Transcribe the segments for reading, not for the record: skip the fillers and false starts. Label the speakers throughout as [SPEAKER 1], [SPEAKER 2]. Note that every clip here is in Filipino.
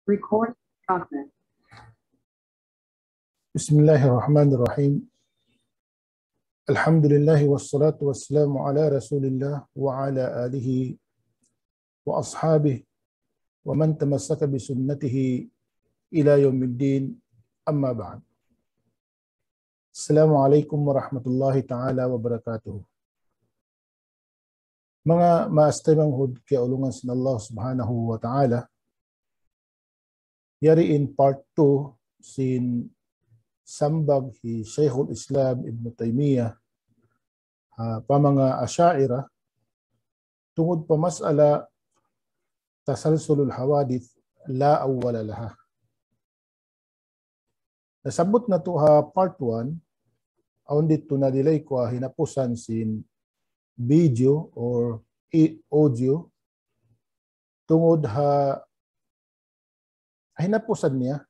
[SPEAKER 1] Record process.
[SPEAKER 2] Bismillahirrahmanirrahim. Alhamdulillah wassalatu wassalamu ala Rasulillah wa ala alihi wa ashabihi wa man tamassaka bi sunnatihi ila yaumiddin, amma ba'd. Assalamualaikum warahmatullahi ta'ala wabarakatuh. Mga maastimang hud kaya ulungan sin Allah subhanahu wa ta'ala, yari in part 2 sin sambag hi Shaykhul Islam Ibn Taymiyyah pa mga Asy'ariyah tungod pa mas'ala tasalsulul hawadith la awwala laha. Nasabot na to ha part 1, aun dito na dilay ko hinapusan sin video or audio tungod ha hinapusan niya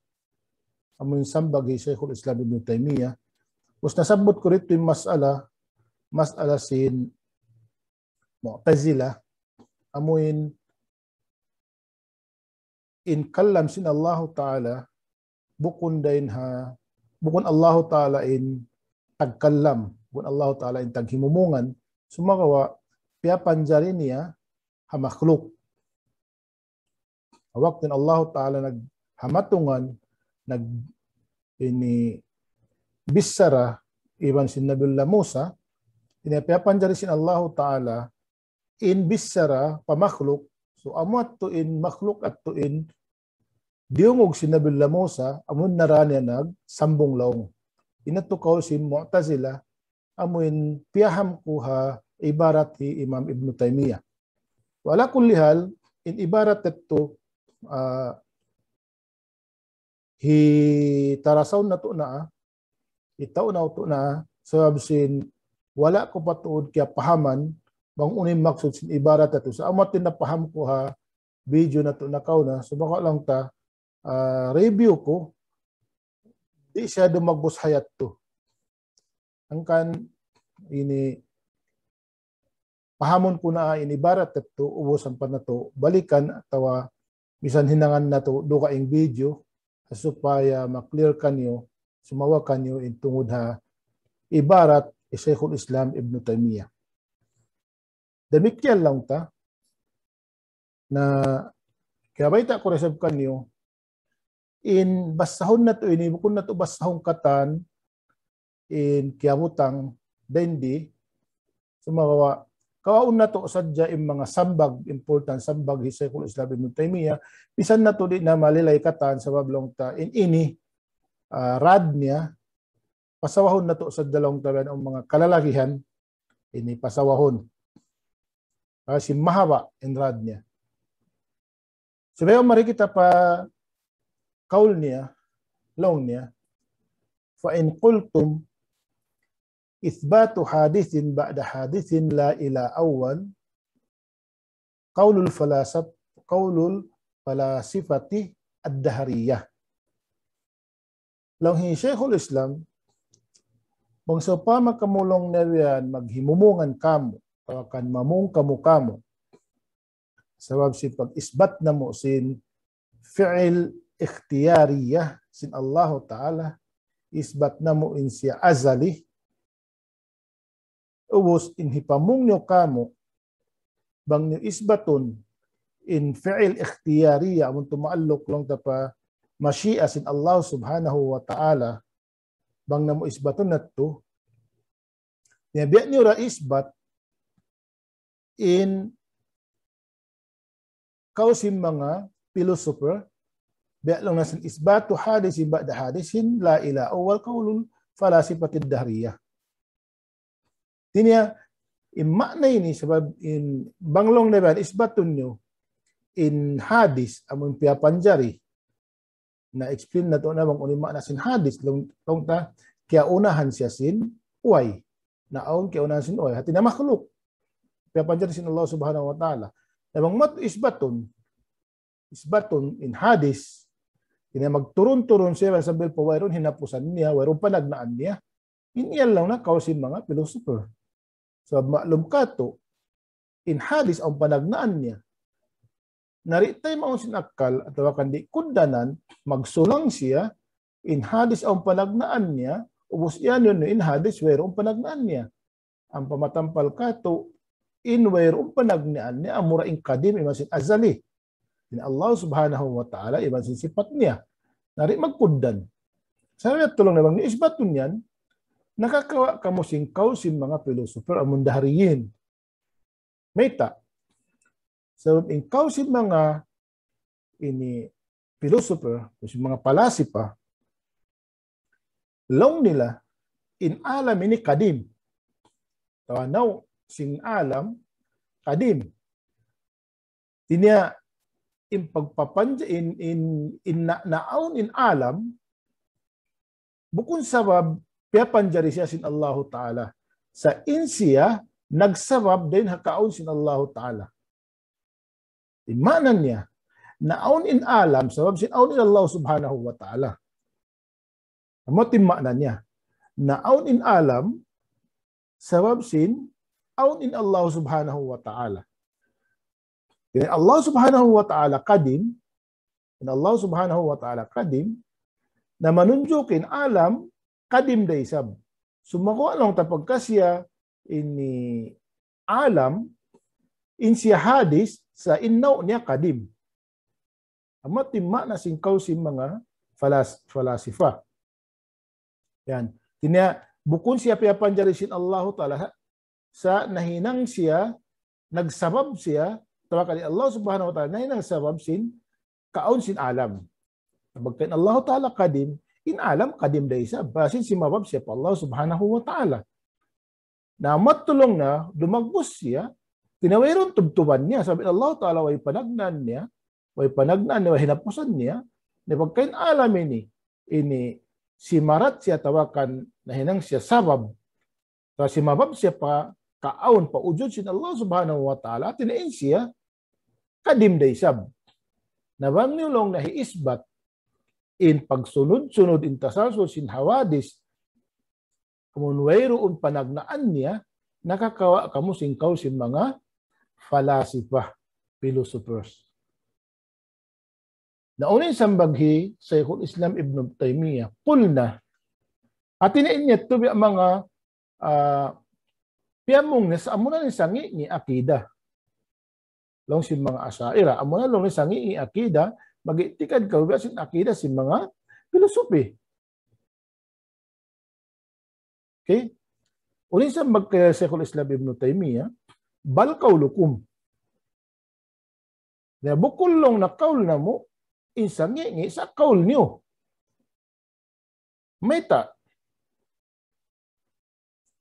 [SPEAKER 2] among sambag hi Shaykhul Islam Ibn Taymiyyah. Us nasabot ko rito yung mas'ala sin Mu'tazilah amuin in kallam sin Allah Ta'ala bukun Allah Ta'ala in tagkallam, bukun Allah Ta'ala in taghimumungan, sumagawa piyapanjari niya ha makhluk. Awak din Allah Ta'ala naghamatungan, ini bisara iban sin Nabiullah Musa, piyapanjari sin Allah Ta'ala in bisara pamakhluk. So amuat to in makhluk at to in diungog sin Nabiullah Musa amun naranya nagsambong laong. Inatukaw sin Mu'tazilah amuin piyaham kuha ibarat hi Imam Ibn Taymiyyah. Wala kulli hal in ibarat ito hi tarasaw na to na itaw na to na sabab sin wala ko patuod kaya pahaman bang unim maksud sin ibarat ito sa amat din napaham ko ha video na to nakaw na so baka lang ta review ko di siya dumagbus hayat to angkan ini pahamon ko na inibarat ito ubusan pa na to balikan atawa bisan hinangan na to do kaing video supaya maklear kanyo sumawa kanyo in tungod ha ibarat Shaykhul Islam Ibn Taymiyyah. Demikian lang ta na kaya baita ko resab kanyo in basahon na to ini bukod na to basahong katan in kiamutang dendi sumawa kawaun na to sadya yung mga sambag, important sambag hi Shaykhul Islam Ibn Taymiyyah, bisan na to di na malilay katan sa bablong ta in ini rad niya, pasawahon na to sa dalawang taban ang mga kalalakihan, ini pasawahon. Kasi mahaba in rad niya. So bayo mari kita pa kaul niya, long niya, fa in qultum إثبات حادث بعد حادث لا إلى أول قول الفلاسفة الدهرية. Lang hi Shaykhul Islam bang sa pa makamulong nariyan maghimumungan kamo akan mamung kamo sabab si pag-isbat na mo sin fi'il ikhtiyariyah sin Allah Ta'ala isbat na mo in siya azali ubos in hipamung nyo kamo bang nyo isbaton in fi'il ikhtiyariya amun tumaalok lang tapa mashi'a sin Allah subhanahu wa ta'ala bang namo isbaton nato niya nyo ra isbat in kausin mga philosopher biya lang nasin isbatu hadisin ba'da hadisin la ila awal kaulul falasifatid dahriyah. Tinya imakna ini sebab in banglong leban isbatun nyo in hadis amun piyapanjari na explain na to na bang unimak na sin hadis long ta kaya unahan siya sin uway na aun kaya unahan sin uway hati na makhluk piyapanjari sin Allah subhanahu wa ta'ala na bang mat isbatun in hadis kina magturun-turun siya sabil pa wayron hinapusan niya wayron panagnaan niya iniyan lang na kausin mga philosopher. So maklum ka to, in hadis ang panagnaan niya naritay maun sin akal atau kandi kundanan magsulang siya in hadis ang panagnaan niya ubos iyan yun in hadis wayro ang panagnaan niya ang pamatampal kato in wayro ang panagnaan niya amura in kadim imasin azali in Allah subhanahu wa ta'ala imasin sifat niya nari magkundan sabi at tulong na bang niisbatun yan nakakawa kamo singkaw sin mga philosopher ang mundahariyin Meta. So, ikaw si mga ini philosopher, si mga palasipa, long nila, in alam ini kadim. Tawanaw, sing alam, kadim. Tinya, in pagpapanja, in naon in alam, bukun sabab, piyapanjari siya sin Allahu Ta'ala. Sa insiya, nagsabab din hakaon sin Allahu Ta'ala. Imanan niya, naon in alam, sabab sin aon in Allah subhanahu wa ta'ala. Matimmanan niya, naon in alam, sabab sin aon in Allah subhanahu wa ta'ala. In Allah subhanahu wa ta'ala kadim, in Allah subhanahu wa ta'ala kadim, na manunjukin alam, kadim daysab. Sumako anong tapagkasya, ini alam, in siya hadis, sa innaw niya kadim. Amat timma na singkaw si mga falasifa. Yan. Tinya, bukun siya piyapanjari sin Allah Ta'ala, sa nahinang siya, nagsabab siya, tawakali Allah Subhanahu wa Ta'ala, nahinang sabab sin, kaon sin alam. Bagkain Allah Ta'ala kadim, in alam kadim daysa, basin si mabab siya pa Allah Subhanahu wa Ta'ala. Na matulong na, dumagbos siya, tinawairon tubtuban niya. Sabi Allah Ta'ala, way panagnan niya, way hinapusan niya, na pagkain alam ini si marat siya tawakan na hinang siya sabab. So, si mabab siya pa, kaon pa, ujud sin Allah Subhanahu wa Ta'ala, tinain siya, kadim daysab. Nabang nilong na hiisbat, in pagsunod-sunod, in tasalsul sin hawadis, kumunwayroon panagnaan niya, nakakawa kamo singkaw sin mga falasifa, philosophers. Naunin sambaghi Shaykhul Islam Ibn Taymiyyah, pulna, at tinain niya ito mga piyamong nasa amuna ni sangi ni akida. Long sin mga asaira, amuna long ni sangi ni akida, magitikad ka, sin akida sin mga filosofi. Okay? Unin sambag kay Shaykhul Islam Ibn Taymiyyah, bal kaulukum. Na bukulong na kaul na mo, insangi sa kaul niyo. Meta.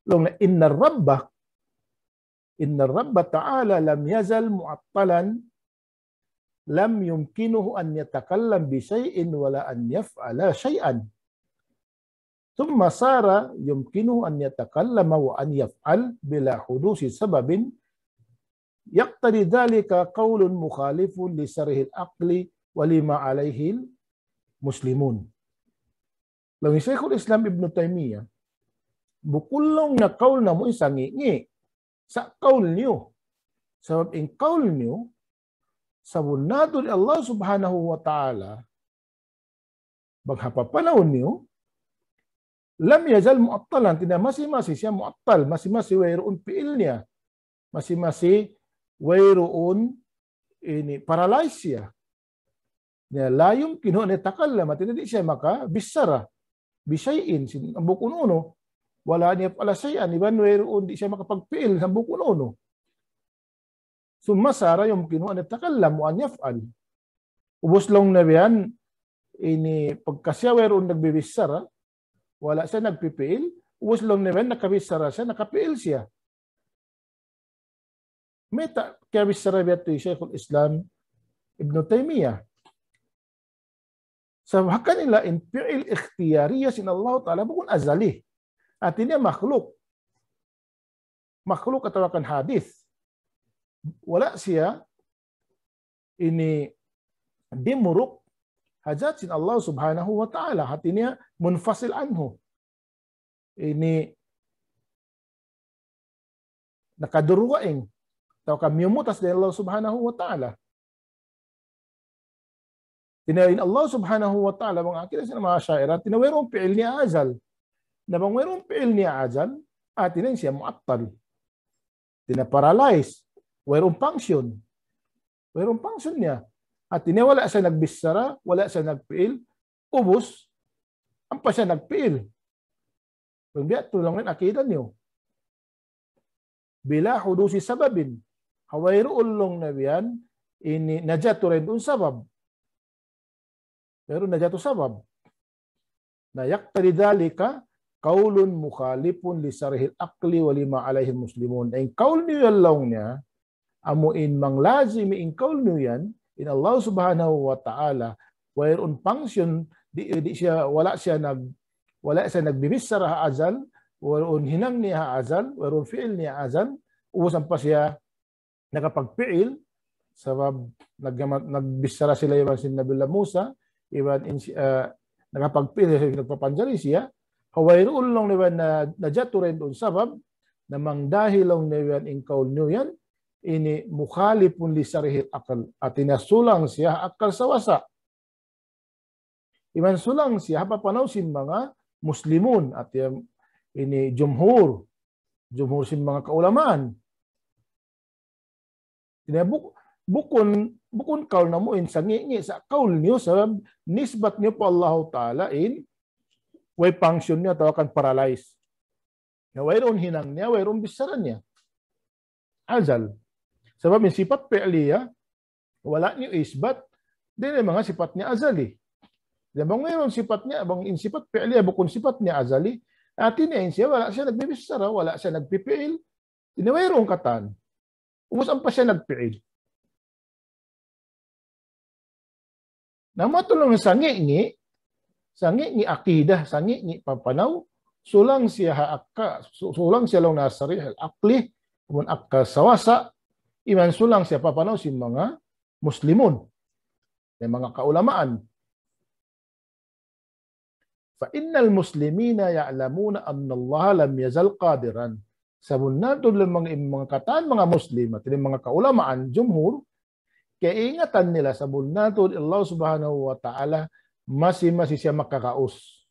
[SPEAKER 2] Long na inna rabba ta'ala lam yazal mu'attalan lam yumkinuhu an yatakallam bi shay'in wala an yaf'ala shay'an. Thumma sara yumkinuhu an yatakallama wa an yaf'al bila hudusi sababin yaqtadi dhalika qawlun mukhalifun li sarihil aqli wa lima alayhi muslimun. Lang Shaykhul Islam Ibn Taymiyyah, bukulong na kaul na mo isangi sa kaul niyo. Sabab in kaul niyo, sabunado ni Allah Subhanahu wa Ta'ala, baghapapanahon niyo, lam yazal mu'attalan, tinamasi-masi siya mu'attal, masi-masi wayroon piil niya, masi-masi wayroon ini paralyze siya. Na layong kinuha ni takallama, hindi siya makabisara, bisayin, ang bukununo, wala niya pala sayan, iban wayroon, di siya makapagpiil sa bukununo. Sumasara yung kinuha ni takallam, wa an yaf'al. Ubos lang na yan, ini pagkasya wayroon nagbibisara, wala siya nagpipiil, ubos lang na yan, nakabisara siya, nakapiil siya. Meta kaya bisara biya ito Shaykhul Islam Ibn Taymiyyah. Sa haka nila in fi'il ikhtiyariya sin Allah Ta'ala bukun azali. At ini makhluk. Makhluk katawakan hadis. Wala siya ini dimuruk hajat sin Allah Subhanahu wa Ta'ala. Hati niya munfasil anhu. Ini nakaduruwaing. Tau kami mutas dari Allah Subhanahu wa Ta'ala. Tinayin Allah subhanahu wa ta'ala, mga akila sa mga syaira, tinawirong fi'il niya azal. Na bang mayroong fi'il niya azal, tinayin siya mu'attal. Tinaparalyze. Mayroong function. Mayroong function niya. At wala siya nagbisara, wala siya nagpiil, ubos, ang pa siya nagpiil. Kung biya, tulang rin akida niyo. Bila hudusi sababin, hawairu ulong na biyan, ini najatu rin doon sabab. Pero najatu sabab. Na yaktari dhalika, kaulun mukhalipun li sarihil akli wa lima alaihil muslimun. Ang kaul niyo yan lang niya, amuin mang lazimi in kaul niyo yan, in Allah subhanahu wa ta'ala, whereon function, di siya, wala siya nagbibisara azal, whereon hinang niya azal, whereon fi'il niya azal, ubusan pa siya nakapagpiil, sabab nagbisara sila iban si Nabiullah Musa, iban nakapagpiil, nagpapanjari siya, hawairuun lang niyan na najaturin doon sabab, namang dahil lang niyan in kaul niyo yan, ini mukhalipun li sarihil akal, at tinasulang siya akal sa wasa. Iman sulang siya papanaw sin mga muslimun at ini jumhur sin mga kaulamaan. Bukun kaul na mo in sangi sa kaul niyo sa nisbat niyo po Allah Ta'ala in way function niya tawakan paralyze. Na wayron hinang niya, wayron bisaran niya. Azal. Sebab yung sifat fi'liya, wala niyo isbat, din yung mga sifat niya azali. Bang mayroon sifat niya, bang in sifat fi'liya, bukun sifat niya azali, tinayin siya, wala siya nagbibisara, wala siya nagpipiil, tinawayrong katan. Umusan pa siya nagpiil. Na matulong sa sangi akidah, sangi papanaw, sulang siya lang nasarih al-akli, kung akka sawasa, iman sulang siya papanaw si mga muslimun, may mga kaulamaan. Fa innal muslimina ya'lamuna anna Allah lam yazal qadiran. Sabun nato mga kataan mga muslim at mga kaulamaan, jumhur, kaya ingatan nila sabun nato Allah subhanahu wa ta'ala masi siya makakaus.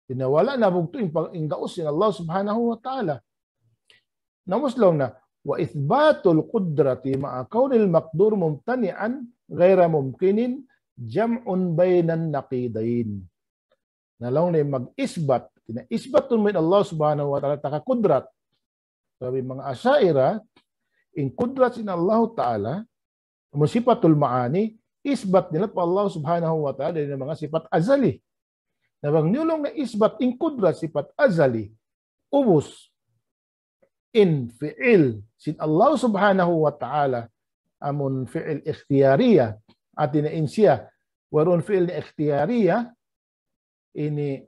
[SPEAKER 2] Tinawala na bugto yung gaus ng Allah subhanahu wa ta'ala. Namuslaw na, wa ithbatul qudrati ma'a kaunil maqdur mumtani'an ghaira mumkinin jam'un bainan naqidain. Nalong na mag-isbat, isbatun min Allah subhanahu wa ta'ala takakudrat. Sabi mga asyaira, in kudrat sin Allah ta'ala, musipatul ma'ani, isbat nila pa Allah subhanahu wa ta'ala ng mga sifat azali. Nabang nilong na isbat in kudrat sifat azali, ubos, in fi'il sin Allah subhanahu wa ta'ala amun fi'il ikhtiyariya at inain siya waron fi'il ikhtiyariya ini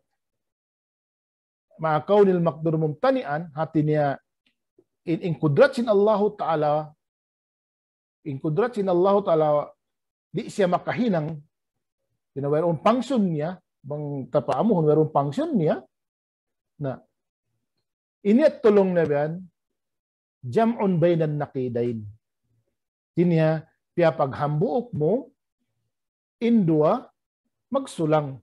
[SPEAKER 2] ma'akawnil maqdur mumtani'an hati niya in kudrat sin Allah ta'ala di siya makahinang waron function niya bang tapaamuhon waron function niya na iniat tulong na yan jam'un bainan naqidain. Tinya, piya paghambuok mo, indua, magsulang.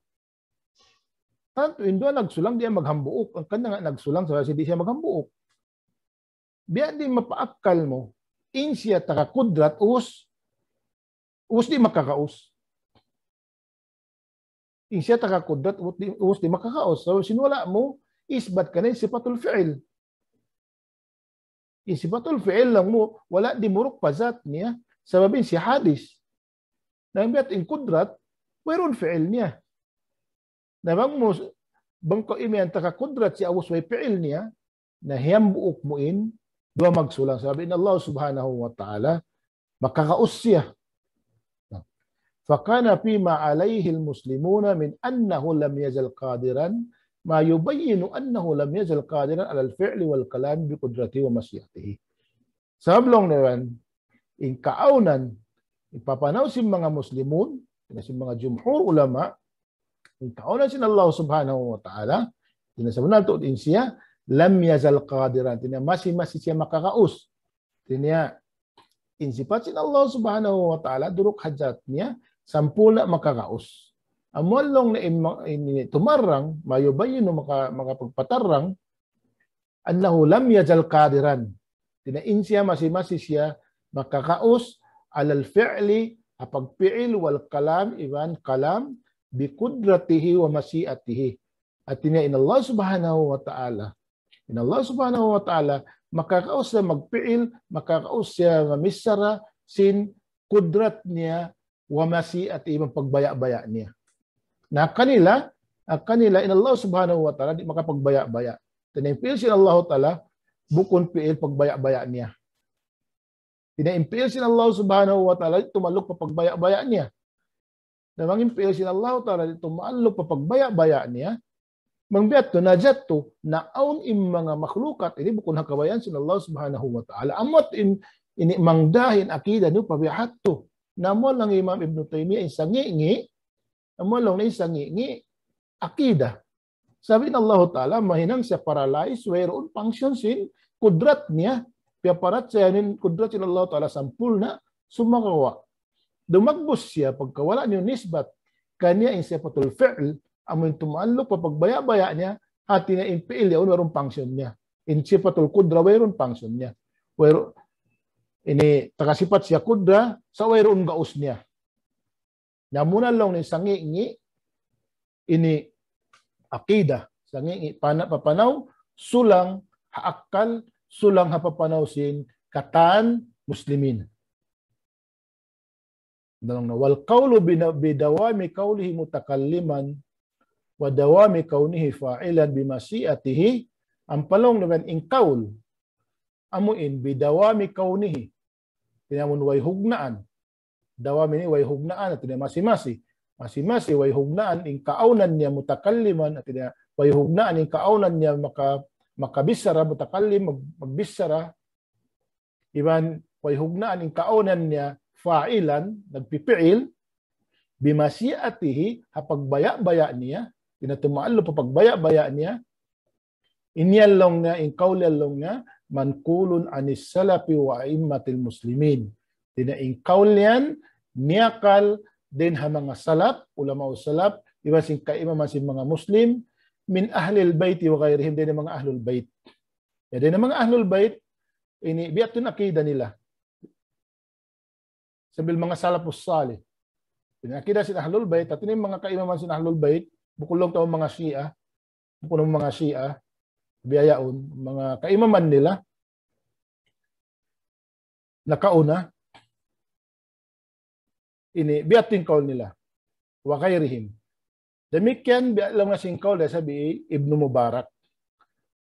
[SPEAKER 2] Tanto indua nagsulang, diya maghambuok. Ang kanya nga nagsulang, so hindi siya maghambuok. Biya di mapaakal mo, in siya takakudrat, us di makakaus. In siya takakudrat, us di makakaus. So sinwala mo, isbat ka na sifatul fi'il. Sifatul fi'il lang mo, wala di muruk pazat niya, sababin si hadis. Nang biat in kudrat, mayroon fi'il niya. Nabang mo, bangko imi ang takakudrat si awus way fi'il niya, na hiyam buok mo in, dua magsulang. Sabi in Allah subhanahu wa ta'ala, makakaus siya. Fakana fima alayhi al-muslimuna min annahu lam yazal qadiran, ma yubayyinu annahu lam yazal qadiran ala al-fi'li wal kalam bi qudratihi wa masyiatihi. Sablong naman in kaaunan ipapanaw sin mga muslimun, sin mga jumhur ulama, in kaaunan sin Allah subhanahu wa ta'ala, tinasabunan to din siya lam yazal qadiran, tinya masih siya makakaus. Tinya in sifat sin Allah subhanahu wa ta'ala duruk hajat niya sampul na makakaos. Amolong na tumarang, mayobayin no makapagpatarang, annahu lam yajal qadiran. Tinain siya, masi siya, makakaos, alal fi'li, apagpi'il, wal kalam, iban kalam, bikudratihi wa masiatihi. At tinain Allah subhanahu wa ta'ala. In Allah subhanahu wa ta'ala, makakaos siya magpi'il, makakaos siya mamisara, sin kudrat niya, wa masiatihi, pagbaya-baya niya. Na kanila, in Allah subhanahu wa ta'ala, di makapagbaya-baya. Tinain si Allah ta'ala, bukon pi'il pagbaya-baya niya. Tinain si Allah subhanahu wa ta'ala, tumalok pa pagbaya-baya niya. Namang impil si Allah ta'ala, tumalok pa pagbaya-baya niya, mangbiat to, najat to, naon im mga makhlukat, ini bukon hakabayan si Allah subhanahu wa ta'ala. Amot ini mangdahin akida niyo pabihat to. Namo lang Imam Ibn Taymiyyah isang ngi, namo lang na isang ngi, akida. Sabi ng Allah Ta'ala, mahinang siya paralyzed, whereon function sin, kudrat niya, piaparat siya nin kudrat sin Allah Ta'ala, sampul na, sumakawa. Dumagbos siya, pagkawala niyo nisbat, kanya in siya patul fi'l, amoy tumalok, papagbaya-baya niya, hati na in fi'l, yun, whereon function niya. In siya patul kudra, whereon function niya. Whereon, ini takasipat siya kudra, sa whereon gaus niya. Namunan lang ni sangi-ngi, ini akida, sangi papanaw, sulang haakal, sulang hapapanaw sin katan muslimin. Wal qawlu bidawami qawlihi mutakalliman wa dawami kaunihi fa'ilan bimasiatihi, ang palong naman in qawl, amuin bidawami kaunihi, tinamun way hugnaan, dawami ni way hugnaan, at tinamasi-masi, masi-masi way hugnaan in kaaunan niya mutakalliman, at way hugnaan in kaaunan niya makabisara, mutakallim, magbisara, iban way hugnaan in kaaunan niya fa'ilan, nagpipiil, bimasiatihi, hapagbaya-baya niya, tinatumaalo papagbaya-baya niya, inyalong niya, in kaulalong niya, mankulun anis salafi wa immatil muslimin. Tinaing kaulyan, niyakal, din ha mga salap, ulama o salap, iba sing kaimaman si mga muslim, min ahlil bayti wa gairihim, din mga ahlul bayt. Din mga ahlul bayt, ini biyatun akida nila. Sabil mga salafus salih. Pinakida si ahlul bayt, at ini mga kaimaman si ahlul bayt, bukulong taong mga Shia, bukulong mga Shia, biyayaon, mga kaimaman nila, nakauna, ini biyatin kaul nila, wa kairihim. Demikian bialang na sing kaul, sabi Ibnu Mubarak,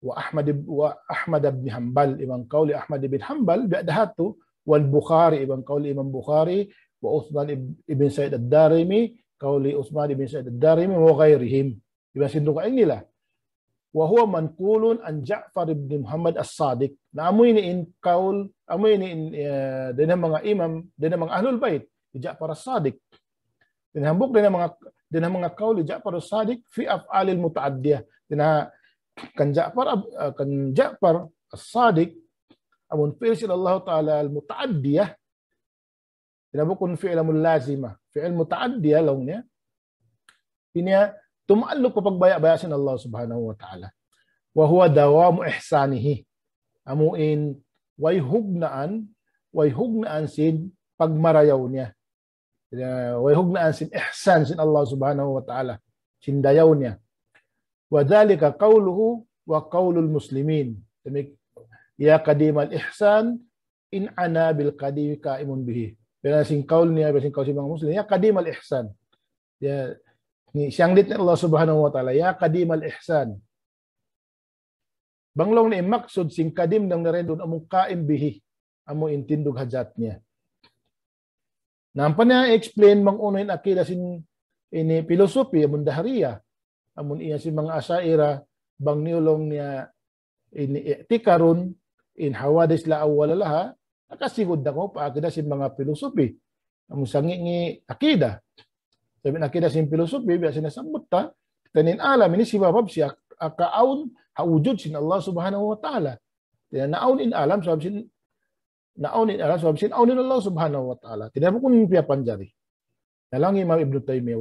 [SPEAKER 2] wa Ahmad ibn Hanbal, ibang kauli Ahmad ibn Hanbal, biadahatu, wal Bukhari, ibang kauli Imam Bukhari, wa Uthman ibn Sa'id ad-Darimi, kauli Uthman ibn Sa'id ad-Darimi, wa kairihim. Ibang sindukain nila. Wa huwa manqulun an Ja'far ibn Muhammad as-Sadiq. Na amoy ni in kaul, amoy ni din mga imam, din mga ahlul bait, Ja'far as-Sadiq. Tinahambok din mga kaul Ja'far as-Sadiq fi af'alil muta'addiyah. Kan Ja'far as-Sadiq amun fi'il Allah Ta'ala al-muta'addiyah. Tinabukun fi'il lazimah. Fi'il muta'addiyah law niya. Pinya tumaluk papagbaya-baya sin Allah subhanahu wa ta'ala. Wa huwa dawamu ihsanihi. Amuin way hugnaan sin pagmarayaw niya. Way hugnaan sin ihsan sin Allah subhanahu wa ta'ala. Sin dayaw niya. Wa dhalika qawluhu wa qawlul muslimin. Ya kadimal ihsan in ana bil qadim kaimun bihi. Pero sing kaul niya, sing kaul si mga muslim, ya kadimal ihsan. Ya siyang dit Allah subhanahu wa ta'ala, ya kadimal ihsan. Banglong ni maksud sing kadim nang narendon among kaim bihi, amo intindog hajat niya. Nampan niya explain mang unoin akida sin ini filosofi among dahariya, among iya si mga asaira bang niulong niya ini tikarun in hawadis la awwala laha, nakasigod na ko pa akida sin mga filosofi. Among sangi ni akida. Sabi nakita sin filosofi, biya sinasambot ta, tanin alam, ini si babab siya, akaun, haujud sin Allah subhanahu wa ta'ala. Naun in alam, sabi sin aunin Allah subhanahu wa ta'ala. Tinapos kung piyapan jari. Nalang Imam Ibn Taymiyyah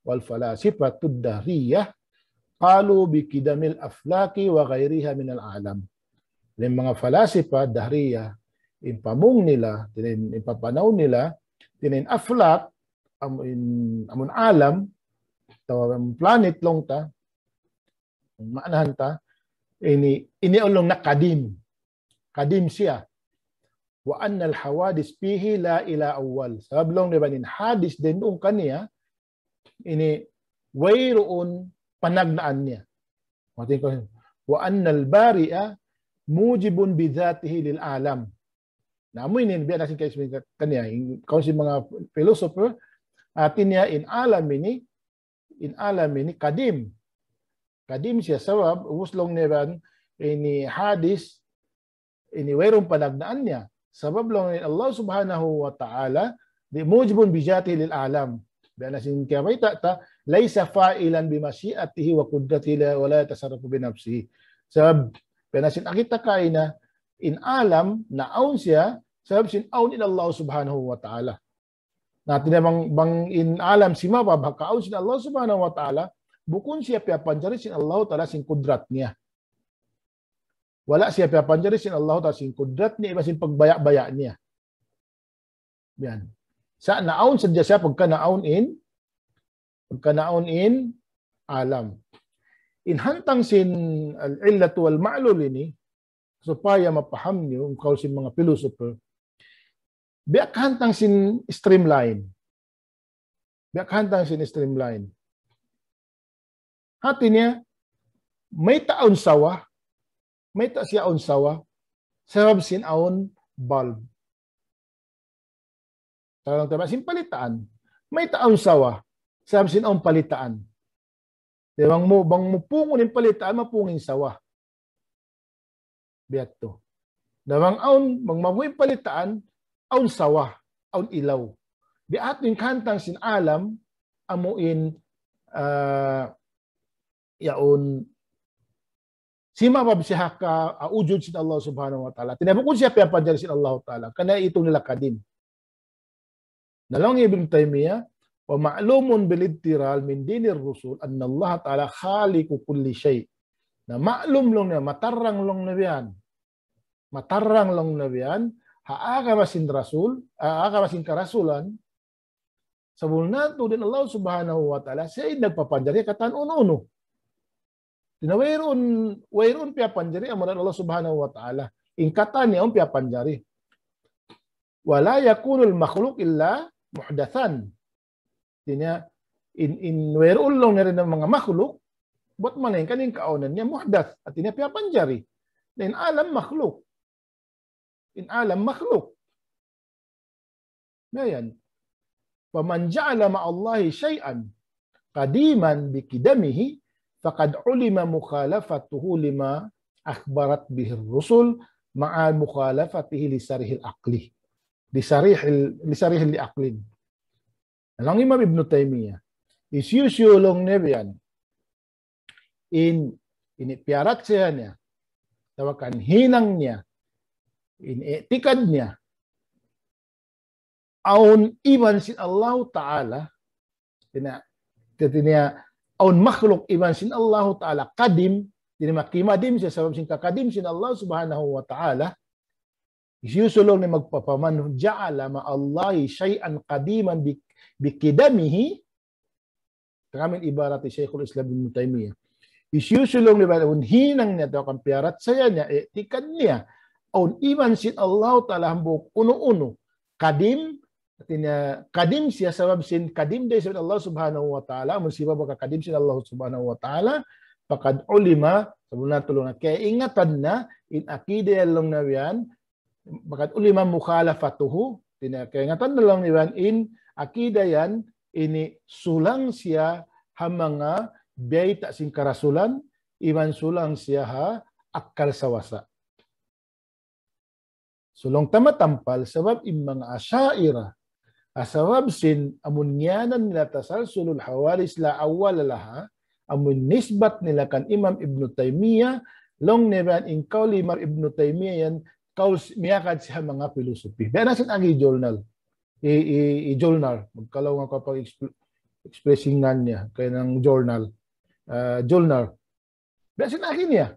[SPEAKER 2] wal falasifatud dahriyah qalu bi kidamil aflaki wa ghairiha min al alam. Yung mga falasifa dahriyah impamong nila, impapanaw nila, tinin aflak amun alam tawag planet long ta maanahan ta ini ulong na kadim siya wa anna al hawadis fihi la ila awwal sabab long diba nin hadis din kaniya ini wayroon panagnaan niya matin ko wa anna al bari'a mujibun bidhatihi lil alam namoy nin biya nasin kay kaniya kasi mga philosopher atin niya in alam ini kadim siya sabab uslong neban ini hadis ini wayroon panagnaan niya sabab long ni Allah subhanahu wa ta'ala di mujibun bijatihi lil alam biya nasin kaya may ta laysa fa'ilan bi masyiatihi wa qudratihi wa la yatasarrafu bi nafsihi sabab biya nasin akita kaina in alam naon siya sabab sin aun in Allah subhanahu wa ta'ala natin namang bang in alam si mabab kaon sin Allah subhanahu wa ta'ala bukun siya piapanjari sin Allah ta'ala sin kudrat niya wala siya piapanjari sin Allah ta'ala sin kudrat niya iba sin pagbaya-baya niya yan sa naon sadya siya pagka naon in alam inhantang sin al-illatu wal ma'lul ini supaya mapaham niyo kung sin mga philosopher biak hantang sin streamline hati niya may taon sawa may ta siya on sawa sabab sin aon bulb tarang tama sin palitaan may taon sawa sabab sin aon palitaan bang mo pungon in palitaan mapungin sawa biat to bang aon bang mabuhin palitaan aun sawa, aun ilaw. Di ating kantang sin alam, amuin yaon simabab siya ka ujud sin Allah subhanahu wa ta'ala. Tinapakun siya piyapanjari sin Allah ta'ala. Kana itong nila kadim. Nalang Ibn Taymiyyah, wa ma'lumun bilidtiral min dinir rusul anna Allah ta'ala khaliqu kulli shay. Na ma'lum long na, matarang long na biyan. Haaga masin rasul, haaga masin karasulan, sabul nato din Allah subhanahu wa ta'ala, siya ay nagpapanjari katan uno-uno. Wayroon piyapanjari, amunan Allah subhanahu wa ta'ala. Ingkatan niya ang piyapanjari. Wala yakunul makhluk illa muhdathan. Tinya, wayroon lang na rin ng mga makhluk, ba't man yung kaning kaunan niya, muhdath. At tinya piyapanjari. In alam makhluk. In alam makhluk. Ngayon, faman ja'ala ma'allahi syai'an qadiman bikidamihi faqad ulima mukhalafatuhu lima akhbarat bihi rusul ma'a mukhalafatihi li sarihil aqli. Li sarihil aqlin. Alang Imam Ibn Taymiyyah, isyusyulong nebiyan in piarat siya niya, tawakan hinang niya, inetikad niya aun iman sin Allah Ta'ala aun makhluk iman sin Allah Ta'ala kadim makimadim siya sabab sin kakadim sin Allah Subhanahu wa Ta'ala isusulong ni magpapaman ja'ala ma'allahi syai'an qadiman bikidamihi kami ibarat ni Sheikhul Islam Ibn Taymiyyah isusulong ni balun hinang niya tawakan piarat saya niya etikad niya aun iman sin Allah Ta'ala hambuk uno-uno. Kadim siya sabab sin kadim day sin Allah Subhanahu wa Ta'ala. Musiba baka kadim sin Allah Subhanahu wa Ta'ala. Pakad ulima, sabon na tulungan. Kaya ingatan na, in akide lang na yan, pakad ulima mukhalafatuhu. Kaya ingatan na lang yan, in akida yan, ini sulang siya hamanga biyay sin karasulan, iman sulang siya ha akal sawasa. Sulong tamatampal sabab im mga asyaira asabab sin amunyanan nila tasalsulul hawaris la awwal laha amun nisbat nila kan Imam Ibn Taymiyyah long neban in kauli Imam Ibn Taymiyyah yan kaul miyakad siya mga filosofi. Benasin ang journal. i-journal. Magkalaw nga kapag expressingan niya kaya ng journal. Journal. Biya sinagin niya.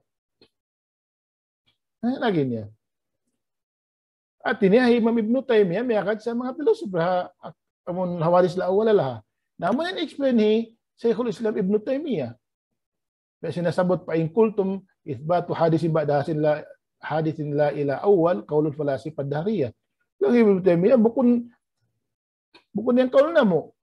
[SPEAKER 2] Sinagin niya. At tiniyahi Imam Ibn Taymiyyah miyakad sa mga philosopher amon hawadis la wala laha. Naman yan explain ni Shaykhul Islam Ibn Taymiyyah. Kaya sinasabot pa in kultum ithbatu hadisin ba'da hadithin la ila awal qaulul falasi padhariyah. Yung Ibn Taymiyyah bukun yang kaul na mo.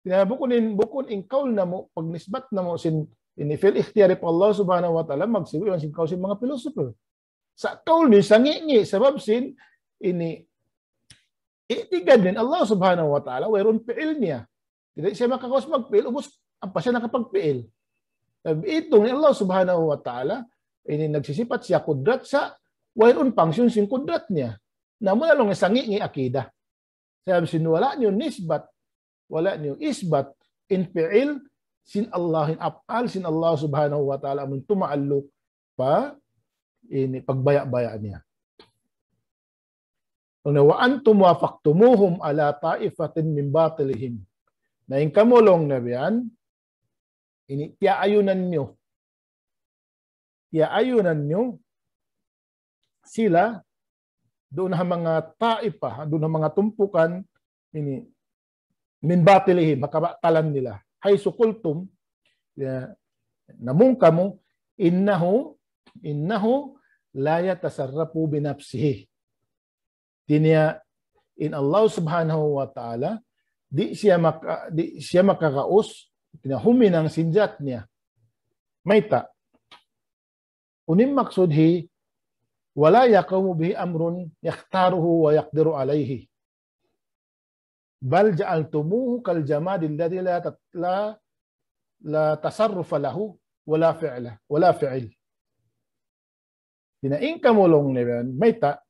[SPEAKER 2] Bukun in kaul na mo pag nisbat na mo sin inifil ikhtiyari pa Allah subhanahu wa ta'ala magsiwi sin kaul sin mga philosopher. Sa kaul ni sangi sabab sin ini itigad din Allah subhanahu wa ta'ala wayron piil niya. Tidak siya makakawas magpiil ubos ang pa siya nakapagpiil. Itong ni Allah subhanahu wa ta'ala ini nagsisipat siya kudrat sa wayron function sin kudrat niya. Namun along sangi akida. Sabi sin wala niyo nisbat, wala niyo isbat in fi'il sin Allahin af'al sin Allah subhanahu wa ta'ala amun tumaaluk pa ini pagbaya-baya niya. Wa antum wafaqtumuhum ala ta'ifatin min batilihim. Na yung kamulong na biyan, ini tiyaayunan nyo sila doon ang mga taifa, doon ang mga tumpukan ini min batilihim, makabatalan nila. Hay sukultum, namungka mo, innahu la yatasarrafu binafsihi. Tinya in Allah subhanahu wa ta'ala, di siya makakaus, huminang sinjat niya. Mayta. Unim maksudhi, wala yaqamu bihi amrun yakhtaruhu wa yaqdiru alayhi. Bal ja'altumuhu kal jamadil ladhi la tasarrufa lahu wala fi'il. Dinaing kamulong niyan, mayta,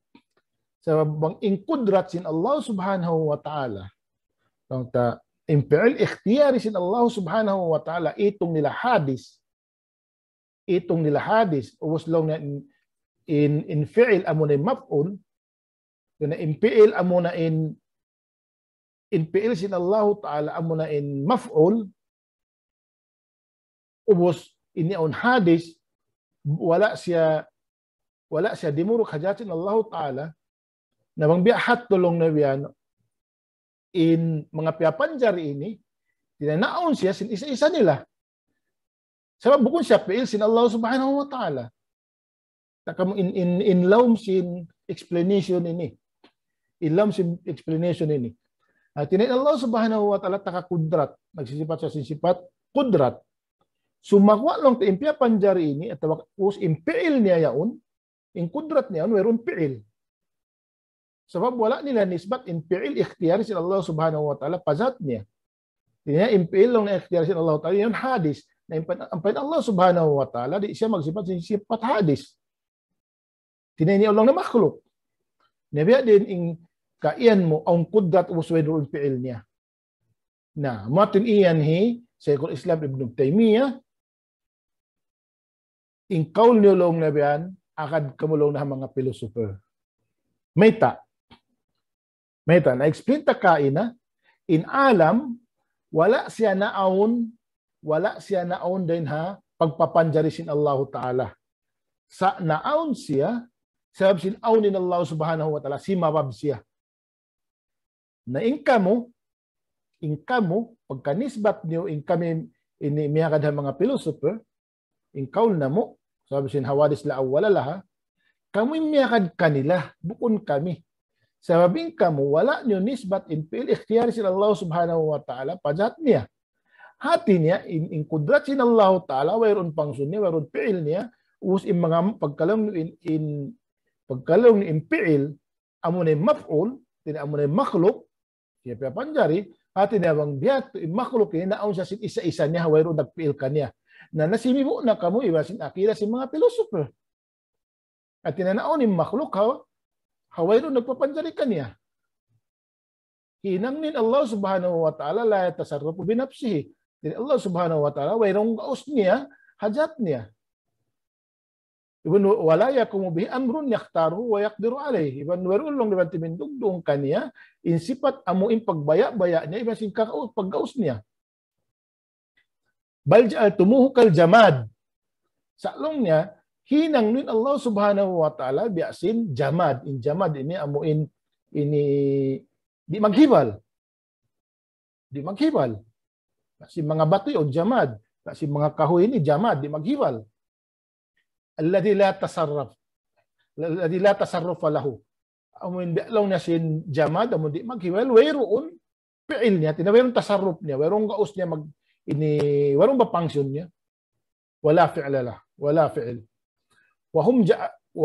[SPEAKER 2] sa bang inkudrat sin Allah subhanahu wa ta'ala. Impi'il ikhtiyari sin Allah subhanahu wa ta'ala itong nila hadis. Ubos lang na in fi'il amuna maf'ul. Na impi'il amuna in fi'il sin Allah ta'ala amuna in maf'ul. Ubos ini on hadis wala siya dimuruk hajatin Allah ta'ala na bang biyahat tulong na biyan in mga piyapanjari ini tinanaon siya sin isa-isa nila. Sabab bukun siya fi'il sin Allah subhanahu wa ta'ala. Takam in laum sin explanation ini. Tinayin Allah subhanahu wa ta'ala takakudrat. Nagsisipat siya sin sifat kudrat. Sumakwa lang ta impiya panjari ini at us impiil niya yaon, in kudrat niya yaon, mayroon piil. Sebab wala nila nisbat in fi'il ikhtiyari sin Allah subhanahu wa ta'ala pazat niya. Tinya in fi'il lang na ikhtiyari sin Allah ta'ala yun hadis. Na ampain Allah subhanahu wa ta'ala di siya magsifat hadis. Tinya niya lang na makhluk. Nabiya din in kaiyan mo ang kudrat uswedro in fi'il niya. Na matin iyan Shaykhul Islam Ibn Taymiyyah in kaul niyo lang nabiyan akad kamulong na mga philosopher. Mayta, na-explain ta kaina, in alam, wala siya naon din pagpapanjari sin Allah Ta'ala. Sa naon siya, sabab sin aunin Allah subhanahu wa ta'ala, si mabab siya. Na inka mo, pagkanisbat niyo, kami, inimiyakad mga philosopher, kaul na mo, sabab sin hawadis la awala laha, kami miyakad kanila, bukun kami. Sababing kamu, wala niyo nisbat in fi'il ikhtiyari sin Allah subhanahu wa ta'ala, pajat niya. Hati niya, in kudrat sin Allah ta'ala, wayron pangsun niya, wayron fi'il niya, us in mga pagkalong in fi'il, amunay maf'ul, amunay makhluk, siya pa panjari, hati niya bang biyat, in makhluk, naon siya sin isa-isa niya, wayron nagfi'il ka niya. Na nasimibo na kamu, iwasin akira sin mga philosopher. At tinanaon yung makhluk haway rin nagpapanjari ka niya. Hinang nin Allah subhanahu wa ta'ala la yatasarrafu binafsihi. Allah subhanahu wa ta'ala wayrong gaos niya, hajat niya. Ibn wala yakumu bihi amrun yakhtaruhu wa yaqdiru alayh. Ibn werulong diban timindugdong kaniya in sifat amuin pagbaya-baya niya iban sing kakaus paggaus niya. Bal ja'altumuhu kal jamad. Saklong niya hinang nun Allah Subhanahu wa taala biasin jamad. In jamad ini amuin ini di maghibal. Di maghibal. Kasi mga bato o jamad. Kasi mga kahoy ini jamad di maghibal. Alladhi la tasarraf. Alladhi la tasarrufa lahu. Amun bi'law na sin jamad, amun di maghibal, wayroon fi'il niya, tinawayroon tasarruf niya, wayroon gaus niya wayroon ba function niya? Wala fi'la lah, wala fi'il. Wa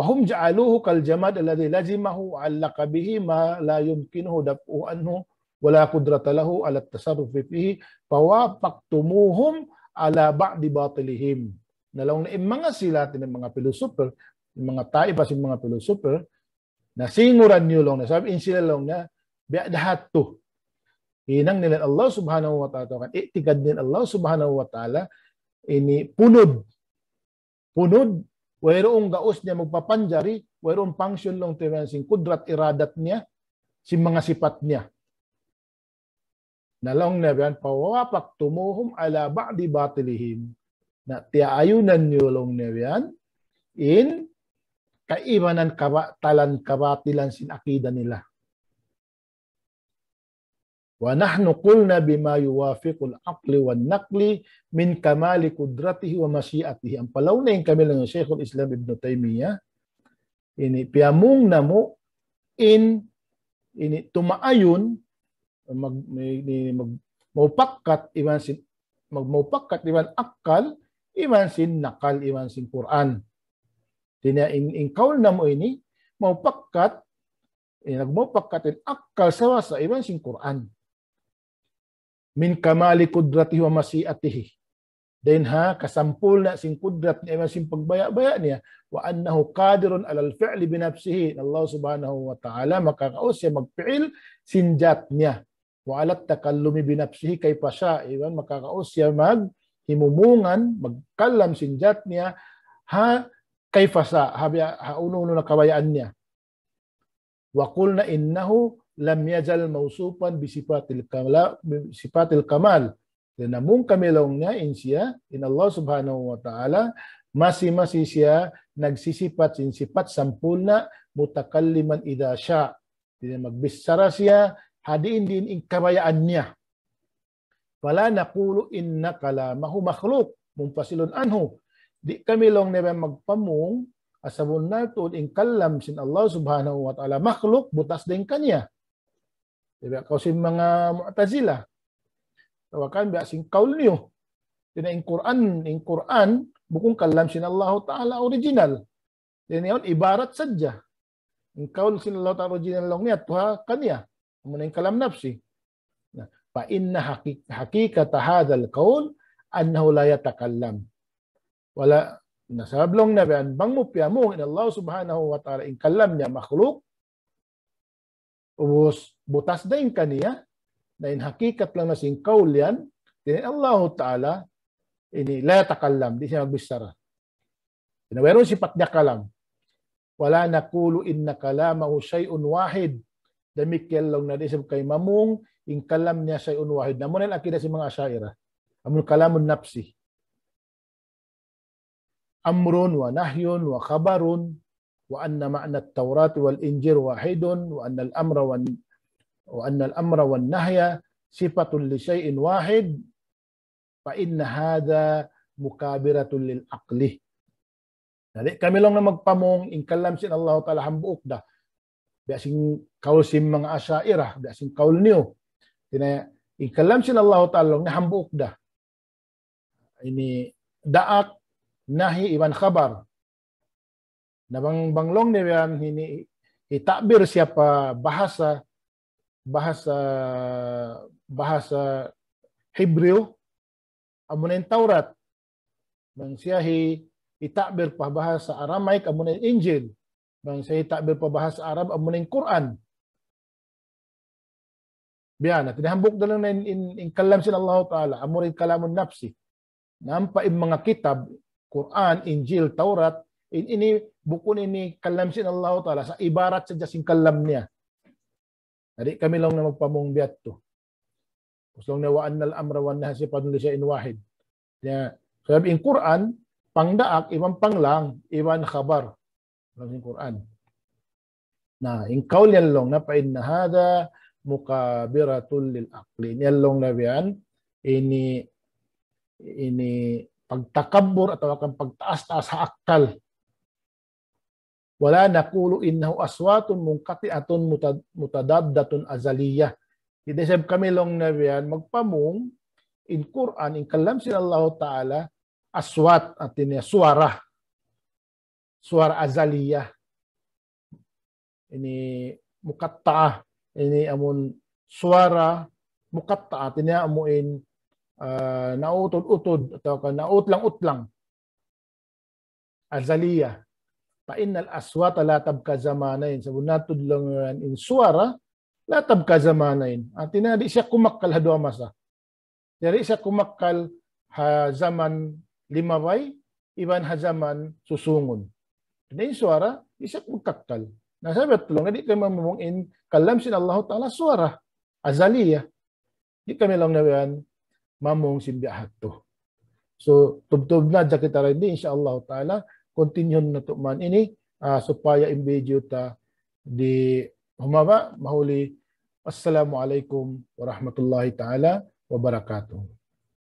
[SPEAKER 2] hum ja'aluhu kal jamad alladhi lazimahu 'allaqa bihi ma la yumkinuhu daf'u anhu wala qudrata lahu 'ala at-tasarruf fihi fawafaqtumuhum 'ala ba'di batilihim. Nalong na mga sila ng mga philosopher, mga tayo pa si mga philosopher, na singuran nyo lang na sabi, sila lang na, biadahat to. Hinang nila Allah subhanahu wa ta'ala, itikad nila Allah subhanahu wa ta'ala, ini punod. Punod, wayroong gaos niya magpapanjari, wayroong function lang tayo sing kudrat iradat niya, si mga sipat niya. Nalong na yan, pawapak tumuhum ala ba'di batilihim. Na tiayunan nyo lang na yan in kaibanan kabatilan sin akida nila. Wa nahnu qulna bima yuwafiqul aqli wan naqli min kamali qudratihi wa masyiatihi. Ang palaunayin kami lang ng Sheikhul Islam Ibn Taymiyyah, ini piyamong namo in ini tumaayon magmaupakat iwan sin magmaupakat iwan akal iman sin nakal, iman sin Quran. Tina in kaul na mo ini, maupakat, nagmaupakat in akal sa iman sin Quran. Min kamali kudratihi wa masyiatihi. Then kasampul na sin kudrat ni iman sin pagbaya-baya niya, wa annahu qadirun alal fi'li binafsihi. Allah subhanahu wa ta'ala, makakaos siya magpi'il sinjat niya. Wa alat takallumi binafsihi kay pasya, iman makakaos siya himumungan, magkalam sinjat niya, kayfasa, uno na kabayaan niya. Wa qulna innahu lam yazal mausupan bisifatil kamal. Namung kami lang niya in Allah subhanahu wa ta'ala, masih siya nagsisipat sin sifat sampulna mutakalliman idha sya. Magbisara siya, hadiin din in kabayaan niya. Wala naqulu inna kalamahu makhluk mumpasilun anhu. Di kami lang na magpamung asabun nato in kalam sin Allah subhanahu wa ta'ala makhluk butas din kanya. Diba? Kasi mga Mu'tazila. Tawakan biya sing kaul niyo. Tina in Quran bukong kalam sin Allah ta'ala original. Tina yun ibarat sadya. In kaul sin Allah ta'ala original lang niya tuha kanya. Muna yung kalam nafsi. Fa inna hakikata hadzal qaul annahu la yatakallam. Wala nasablong na bang mupiamo in Allah subhanahu wa ta'ala in kalam niya makhluk ubos butas din kaniya na in hakikat lang na sing qaul yan din Allah ta'ala ini la yatakallam di siya magbisara. Meron sifat niya kalam. Wala naqulu inna kalamahu shay'un wahid. Demikian lang na disab kay mamung in kalam niya sa unwahid. Namun ang akida si mga Asy'ariyah. Amun kalamun nafsi. Amrun wa nahyun wa khabarun wa anna ma'na at-Taurat wal Injil wahidun wa anna al-amra wan nahya sifatun li syai'in wahid fa inna hadha mukabiratun lil aqli. Dali kami lang na magpamong in kalam sin Allah ta'ala hambuok da. Biasing kaul sim mga Asy'ariyah, biasing kaul niyo. Tina ikalam sin Allah ta'ala na hambuok da. Ini daak nahi iban khabar. Nabang banglong niyan hini itakbir siapa bahasa Hebreo amunin Taurat. Bang siya itakbir pa bahasa Aramaic amunin Injil. Bang siya itakbir pa bahasa Arab amunin Quran. Biyan, tinahambok dalang na in kalam sin Allah Ta'ala, amurin kalamun nafsi. Nampa yung mga kitab, Quran, Injil, Taurat, Ini bukun ini kalam sin Allah Ta'ala sa ibarat sa jasing kalam niya. Jadi kami lang na magpamong biat to. Gusto na wa annal amra wa nahsi padun li in wahid. Ya, sabi in Quran, pangdaak iwan panglang, iwan khabar. Dalam Quran. Nah, in kaul yan long na pa inna hada mukabiratul lil aqli. Yan long na biyan, ini pagtakabur atau akan pagtaas-taas sa akal. Wala naqulu innahu aswatun munqati'atun mutadaddatun azaliyah. Hindi sab kami long na biyan magpamong in Quran in kalam sin Allah Ta'ala aswat at ini suara azaliyah. Ini mukatta, ini amun suara mukatta, ini amuin nautod-utod atau nautlang-utlang azaliyah. Pa innal aswata la tabka zamanain. Sabunatod lang in suara la tabka zamanain. At di siya kumakkal hadwa masa. Dari siya kumakkal ha zaman limaway, iban ha zaman susungon. Ini suara, di siya kumakkal. Nasabat lang, di kami mamungin kalam sin Allah Ta'ala suara azaliyah. Di kami lang nabiyan mamung simbiahat to. So, tub-tub na dyan kita rin di, insyaAllah Ta'ala, continue na tuman ini, supaya imbedyo ta di humaba, mahuli. Assalamualaikum warahmatullahi ta'ala wabarakatuh.